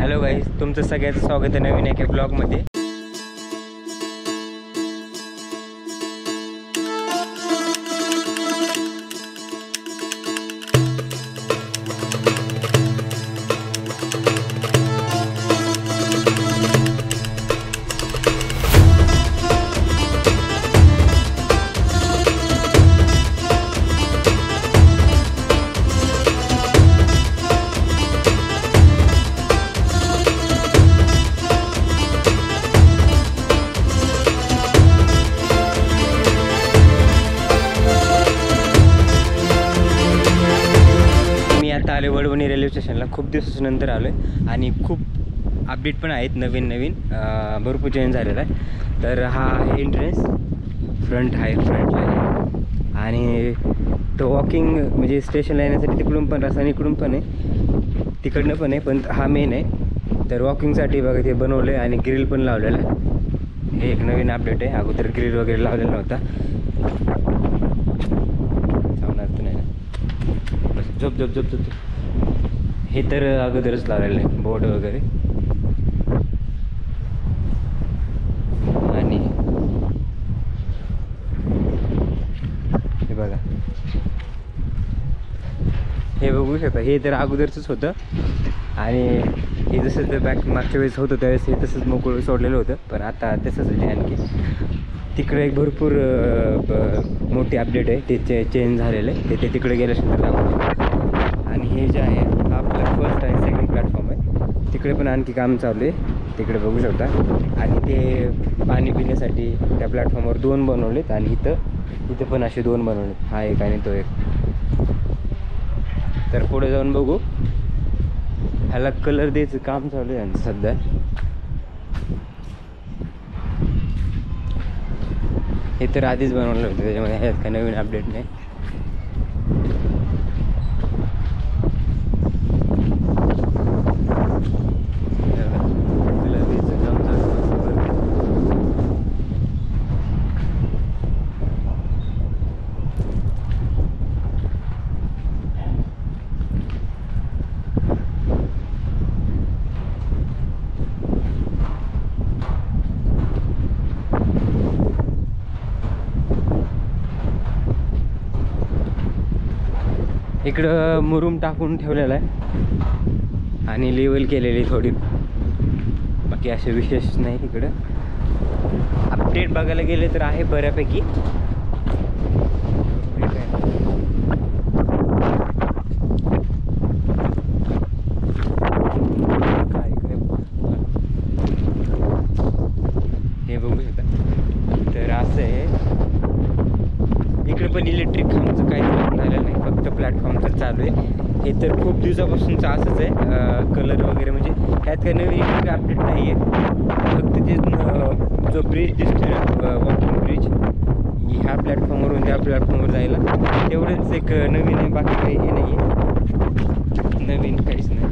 Hello guys, तुमचं सगळ्यांचं स्वागत आहे नवीन एका ब्लॉगमध्ये. आले वडवणी रेल्वे स्टेशनला. खूप दिवसानंतर आलो आहे आणि खूप अपडेट पण आहेत, नवीन भरपूर चेंज झालेला आहे. तर हा आहे एंट्रन्स, फ्रंटला आहे आणि तो वॉकिंग म्हणजे स्टेशनला येण्यासाठी तिकडून पण रस्ता, इकडून पण आहे, तिकडनं पण आहे, पण हा मेन आहे. तर वॉकिंगसाठी बघा ते बनवलं आहे आणि ग्रिल पण लावलेलं आहे. हे एक नवीन अपडेट आहे, अगोदर ग्रिल वगैरे लावलेला नव्हता. झोप झोप झोप झोप हे तर अगोदरच लावलेलं आहे बोर्ड वगैरे. आणि हे बघा, हे बघू शकता, हे तर अगोदरच होतं आणि हे जसं तर मागच्या वेळेस होतं त्यावेळेस हे तसंच मोकळं सोडलेलं होतं, पण आता तसंच आहे. आणखी तिकडे एक भरपूर मोठी अपडेट आहे, ते चेंज झालेलं आहे, ते तिकडे गेल्यानंतर दाखवतो. आणि हे जे आहे हा आपला फर्स्ट आणि सेकंड प्लॅटफॉर्म आहे, तिकडे पण आणखी काम चालू आहे, तिकडे बघू शकता. आणि ते पाणी पिण्यासाठी त्या प्लॅटफॉर्मवर 2 बनवलेत आणि इथं पण असे 2 बनवलेत, हा एक आणि तो एक. तर पुढे जाऊन बघू, ह्याला कलर द्यायचं काम चालू आहे सध्या. हे तर आधीच बनवलं होतं, त्याच्यामध्ये ह्यात काही नवीन अपडेट नाही. इकडं मुरुम टाकून ठेवलेला आहे आणि लेवल केलेली थोडी, बाकी असे विशेष नाही. इकडं अपडेट बघायला गेले तर आहे बऱ्यापैकी. हे बघू शकता. तर असं आहे, इकडे पण इलेक्ट्रिक खांबचं काही झालेलं नाही, फक्त प्लॅटफॉर्मचं चालू आहे. हे तर खूप दिवसापासूनचं असंच आहे, कलर वगैरे म्हणजे ह्यात काही नवीन इलेक्ट्रिक अपडेट नाही आहे. फक्त ते जो ब्रिज दिसतो ना, वॉकिंग ब्रिज, ह्या प्लॅटफॉर्मवरून त्या प्लॅटफॉर्मवर जायला, तेवढंच एक नवीन आहे, बाकी काही हे नाही आहे, नवीन काहीच नाही.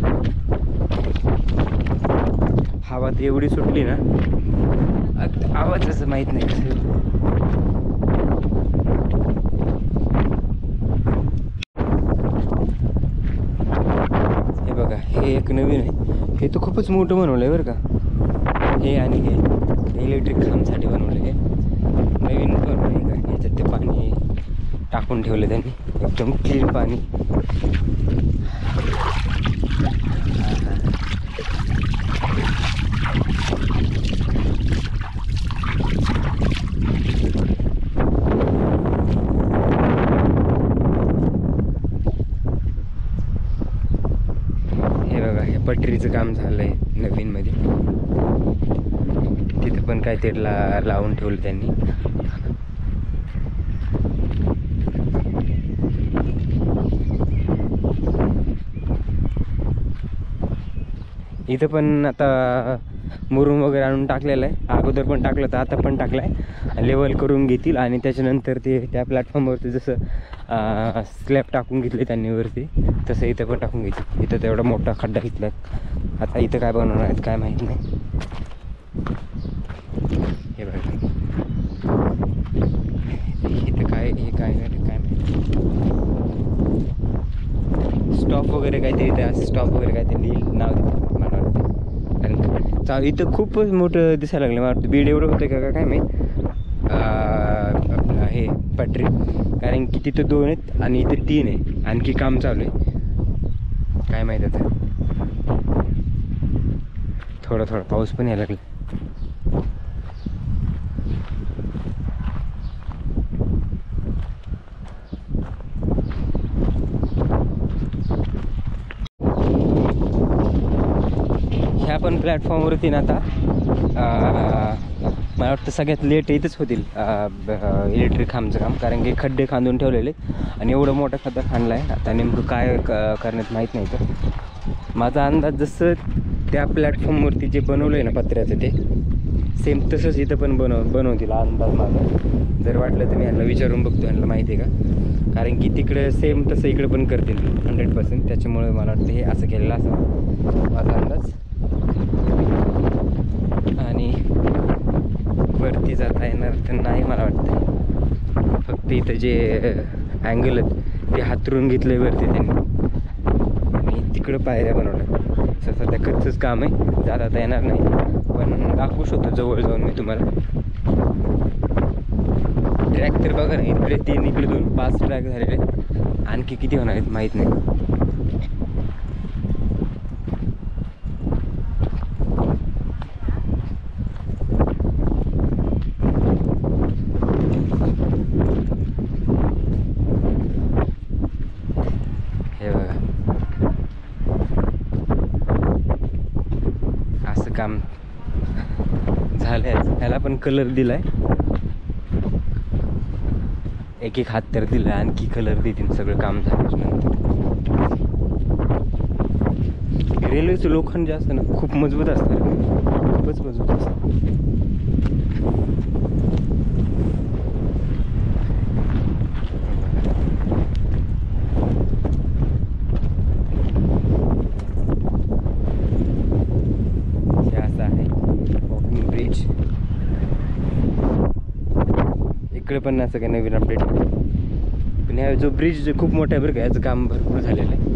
हवा तर एवढी सुटली ना, आवाज असं माहीत नाही कसं. हे एक नवीन आहे, हे तर खूपच मोठं बनवलं आहे बरं का. हे आणि हे इलेक्ट्रिक खांबसाठी बनवलं आहे, नवीन बनवलं आहे का. याच्यात ते पाणी टाकून ठेवलं त्यांनी, एकदम क्लीन पाणी. पटरीचं काम झालं आहे नवीनमध्ये, तिथं पण काय ते लावून ठेवलं त्यांनी. इथं पण आता मुरुम वगैरे आणून टाकलेलं आहे, अगोदर पण टाकलं तर आता पण टाकलं आहे. लेवल करून घेतील आणि त्याच्यानंतर ते त्या प्लॅटफॉर्मवरती जसं स्लॅब टाकून घेतले त्यांनी वरती, तसं इथं पण टाकून घेतील. इथं तेवढा मोठा खड्डा घेतला आहे, आता इथं काय बनवणार आहेत काय माहीत नाही. हे बघा, इथं काय हे काय माहिती. स्टॉप वगैरे काय ते इथे, स्टॉप वगैरे काय ते नाव देते मला वाटतं. इथं खूपच मोठं दिसायला लागलं. मला वाटतं बीड एवढं होतं का काय माहीत आपलं हे पटरी, कारण की तिथं 2 आहेत आणि इथं 3 आहे. आणखी काम चालू आहे, काय माहीत आता. थोडा थोडा पाऊस पण यायला लागला. ह्या पण प्लॅटफॉर्मवरती ना आता मला वाटतं सगळ्यात लेट इथंच होतील इलेक्ट्रिक खांबचं काम, कारण की खड्डे खांदून ठेवलेले आणि एवढं मोठा खड्डा खांदला आहे. आता नेमकं काय करण्यात माहीत नाही. तर माझा अंदाज जसं त्या प्लॅटफॉर्मवरती जे बनवलं आहे ना पत्र्याचं, ते सेम तसंच इथं पण बनवतील अंदाज माझा. जर वाटलं तर मी ह्यांना विचारून बघतो, ह्यांना माहिती आहे का, कारण की तिकडं सेम तसं इकडं पण करतील 100%. त्याच्यामुळे मला वाटतं हे असं केलेलं असं माझा अंदाज. आणि वरती जाता येणार तर नाही मला वाटतं, फक्त इथं जे अँगल आहेत ते हातरून घेतलं आहे वरती त्यांनी आणि तिकडं पायऱ्या बनवल्या. सध्या कच्चंच काम आहे, जाता येणार नाही, पण दाखवू शकतो जवळ जाऊन मी तुम्हाला. ट्रॅक तर बघा ना, इकडे 3 इकडे 2 5 ट्रॅक झालेले, आणखी किती होणार आहेत माहीत नाही. काम झालंय, ह्याला पण कलर दिलाय, एक एक हात तर दिलाय, आणखी कलर देतील सगळं काम झाल्यानंतर. रेल्वेचं लोखंड जे असतं ना खूप मजबूत असतं, खूपच मजबूत असतं. इकडे पण असं काही नवीन अपडेट नाही, पण ह्या जो ब्रिज खूप मोठा आहे बरं का, याचं काम भरपूर झालेलं आहे,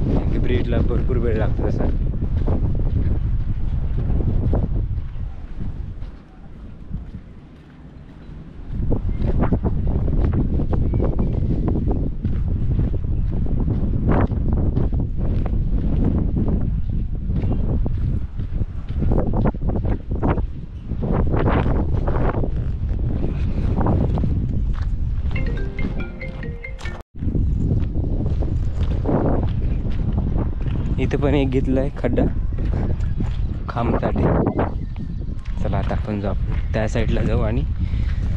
कारण की ब्रिजला भरपूर वेळ लागतो तसा. इथं पण एक घेतलं आहे खड्डा खांबसाठी. चला आता आपण जाऊ, त्या साईडला जाऊ आणि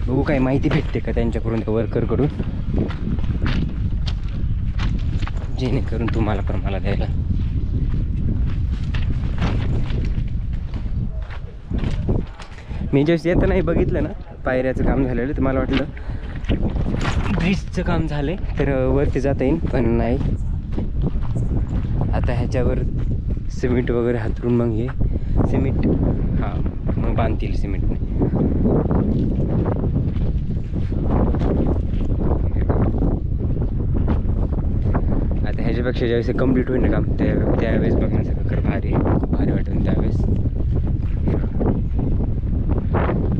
बघू काय माहिती भेटते का त्यांच्याकडून, त्या वर्करकडून, जेणेकरून तुम्हाला पण मला द्यायला. मी जस्ट येतं नाही बघितलं ना पायऱ्याचं काम झालेलं, तर मला वाटलं ब्रिजचं काम झालं तर वरती जाता येईल, पण नाही. आता ह्याच्यावर सिमेंट वगैरे हातरून मग हे सिमेंट मग बांधतील सिमेंटने. आता ह्याच्यापेक्षा ज्यावेळेस कम्प्लीट होईल ना काम, त्यावेळेस बघण्यासारखं खरं भारी वाटेल त्यावेळेस.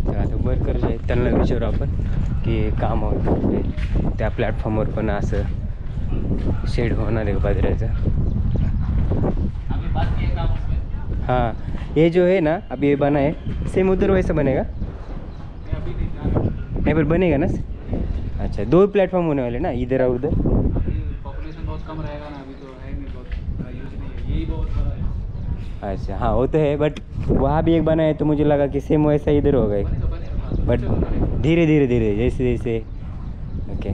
तर आता वर्कर जे आहेत त्यांना विचारू आपण की काम होतं त्या प्लॅटफॉर्मवर पण असं शेड होणार आहे पत्र्याचं. हाँ, ये जो है ना अभी ये बना है सेम उधर वैसा बनेगा? नहीं पर बनेगा ना? अच्छा, 2 प्लेटफॉर्म होने वाले ना, इधर और उधर? पॉपुलेशन बहुत कम रहेगा ना, अभी तो है नहीं, बहुत यूज नहीं है, यही बहुत बड़ा है। अच्छा हाँ वो तो है, बट वहाँ भी एक बना है तो मुझे लगा कि सेम वैसा इधर होगा, बट धीरे धीरे जैसे जैसे. ओके,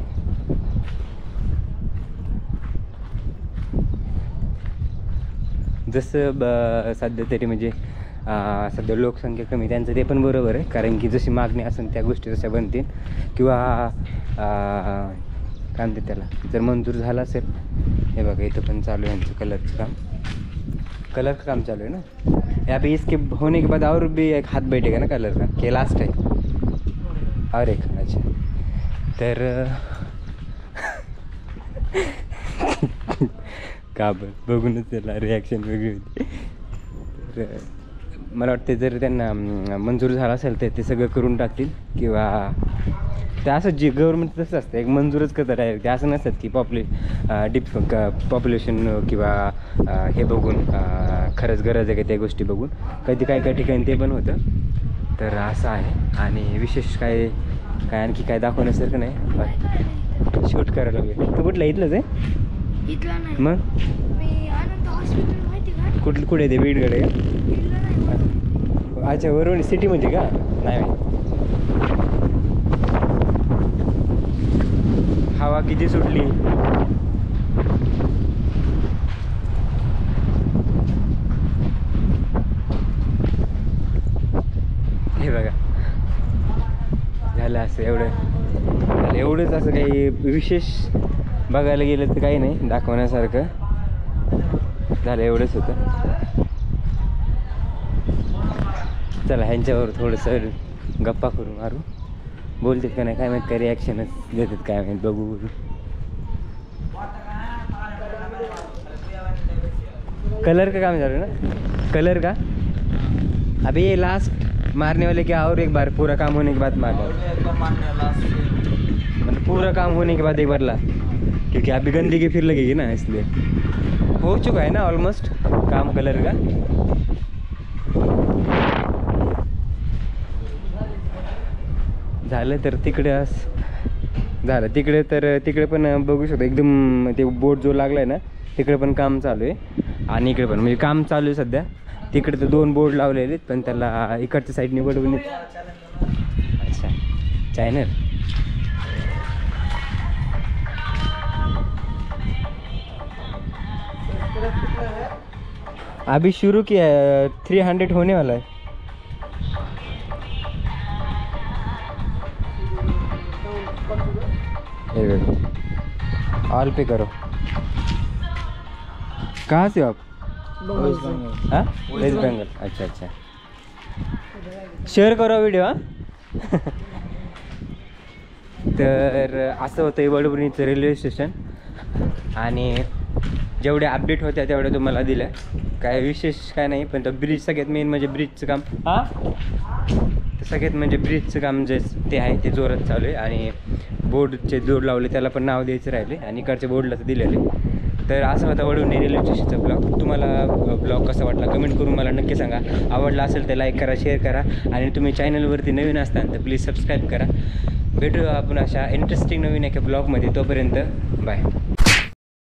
जसं सध्या तरी म्हणजे सध्या लोकसंख्या कमी, त्यांचं ते पण बरोबर आहे, कारण की जशी मागणी असेल त्या गोष्टी तशा बनतील, किंवा काय म्हणते त्याला, जर मंजूर झालं असेल. हे बघा इथं पण चालू आहे यांचं कलरचं काम, कलर का काम चालू है ना. यहाँ पे इसके होने के बाद और भी एक हाथ बैठेगा ना कलर का, के लास्ट है और एक. अच्छा, तर का बघूनच त्याला रिॲक्शन वेगळी होती. तर मला वाटते जर त्यांना मंजूर झालं असेल तर ते सगळं करून टाकतील, किंवा ते असं जे गव्हर्नमेंट तसं असतं, एक मंजूरच करतं डायरेक्ट. ते असं नसतात की पॉप्युलेशन किंवा हे बघून खरंच गरज आहे का त्या गोष्टी बघून. कधी काय ठिकाणी ते पण होतं. तर असं आहे. आणि विशेष काय आणखी काय दाखवण्यासारखं नाही. शूट करायला लागले. तू कुठलं इथलंच आहे? इथला नाही. मग मी आनंद हॉस्पिटल माहिती का? कुठे ते बीडकडे का? इथला नाही. अच्छा, वरून सिटीमध्ये का? नाही माहिती. हवा किती सुटली. हे बघा, झालं असं एवढंच. असं काही विशेष बघायला गेलं तर काही नाही दाखवण्यासारखं. झालं एवढंच होतं. चला ह्यांच्यावर थोडंसं गप्पा करू मारू. बोलतात का नाही काय माहीत, काय रिॲक्शनच देतात काय माहीत, बघू. कलर का काम चालू है ना? कलर का अभी ये लास्ट मारने वाले क्या, और एक बार पूरा काम होने के बाद मारना, मतलब पूरा काम होने के बाद एक बार ला, क्योंकि अभी गंदगी फिर लगेगी ना, इसलिए हो चुका है ना ऑलमोस्ट काम कलर का. झालं तर तिकडे झालं तिकडे, तर तिकडे पण बघू शकतो एकदम ते बोर्ड जो लागला आहे ना, तिकडे पण काम चालू आहे. आणि इकडे पण म्हणजे काम चालू आहे सध्या. तिकडे तर 2 बोर्ड लावलेले आहेत, पण त्याला इकडच्या साईडने वळवून. अच्छा, चायनर. अभी शुरू किया है, 300 होने वाला है. ऑल पे करो. कहाँ से हो आप? हाँ, वेस्ट बंगाल. अच्छा. शेअर करा व्हिडिओ. हां. तर असं होतं वडबुणीचं रेल्वे स्टेशन. आणि जेवढे अपडेट होत्या तेवढ्या तुम्हाला दिल्या. काय विशेष काय नाही, पण तो ब्रिज सगळ्यात मेन म्हणजे ब्रिजचं काम. सगळ्यात म्हणजे ब्रिजचं काम जे ते आहे ते जोरात चालू आहे. आणि बोर्डचे जोड लावले त्याला पण नाव द्यायचं राहिले, आणि इकडच्या बोर्डला तर दिलेले. तर असं होता वडवणी रेल्वे स्टेशनचा ब्लॉग. तुम्हाला ब्लॉग कसा वाटला कमेंट करून मला नक्की सांगा. आवडला असेल तर लाईक करा, शेअर करा. आणि तुम्ही चॅनलवरती नवीन असताल तर प्लीज सबस्क्राईब करा. भेटू आपण अशा इंटरेस्टिंग नवीन एका ब्लॉगमध्ये. तोपर्यंत बाय.